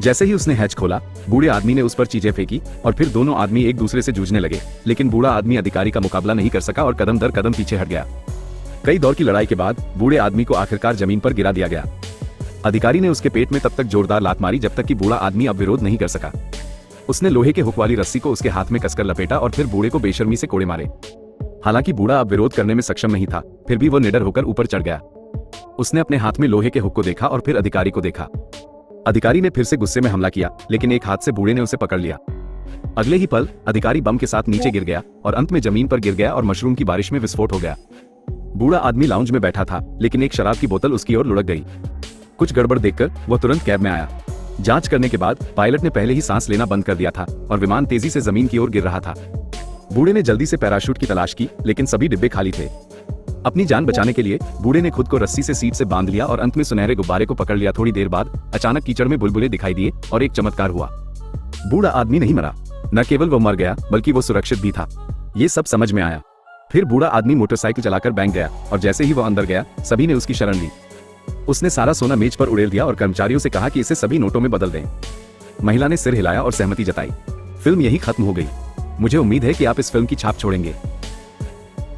जैसे ही उसने हैच खोला, बूढ़े आदमी ने उस पर चीजें फेंकी और फिर दोनों आदमी एक दूसरे से जूझने लगे, लेकिन बूढ़ा आदमी अधिकारी का मुकाबला नहीं कर सका और कदम दर कदम पीछे हट गया। कई दौर की लड़ाई के बाद बूढ़े आदमी को आखिरकार जमीन पर गिरा दिया गया। अधिकारी ने उसके पेट में तब तक जोरदार लात मारी जब तक कि बूढ़ा आदमी अब विरोध नहीं कर सका। उसने लोहे के हुक वाली रस्सी को उसके हाथ में कसकर लपेटा और फिर बूढ़े को बेशर्मी से कोड़े मारे। हालांकि बूढ़ा अब विरोध करने में सक्षम नहीं था, फिर भी वो निडर होकर ऊपर चढ़ गया। उसने अपने हाथ में लोहे के हुक को देखा और फिर अधिकारी को देखा। अधिकारी ने फिर से गुस्से में हमला किया, लेकिन एक हाथ से बूढ़े ने उसे पकड़ लिया। अगले ही पल अधिकारी बम के साथ नीचे गिर गया और अंत में जमीन पर गिर गया और मशरूम की बारिश में विस्फोट हो गया। बूढ़ा आदमी लाउंज में बैठा था, लेकिन एक शराब की बोतल उसकी ओर लुढ़क गई। कुछ गड़बड़ देखकर वह तुरंत कैब में आया। जांच करने के बाद पायलट ने पहले ही सांस लेना बंद कर दिया था और विमान तेजी से जमीन की ओर गिर रहा था। बूढ़े ने जल्दी से पैराशूट की तलाश की, लेकिन सभी डिब्बे खाली थे। अपनी जान बचाने के लिए बूढ़े ने खुद को रस्सी से सीट से बांध लिया और अंत में सुनहरे गुब्बारे को पकड़ लिया। थोड़ी देर बाद अचानक कीचड़ में बुलबुले दिखाई दिए और एक चमत्कार हुआ। बूढ़ा आदमी नहीं मरा, न केवल वो मर गया बल्कि वो सुरक्षित भी था। ये सब समझ में आया। फिर बूढ़ा आदमी मोटरसाइकिल चलाकर बैंक गया और जैसे ही वो अंदर गया, सभी ने उसकी शरण ली। उसने सारा सोना मेज पर उड़ेल दिया और कर्मचारियों से कहा कि इसे सभी नोटों में बदल दें। महिला ने सिर हिलाया और सहमति जताई। फिल्म यही खत्म हो गई। मुझे उम्मीद है कि आप इस फिल्म की छाप छोड़ेंगे।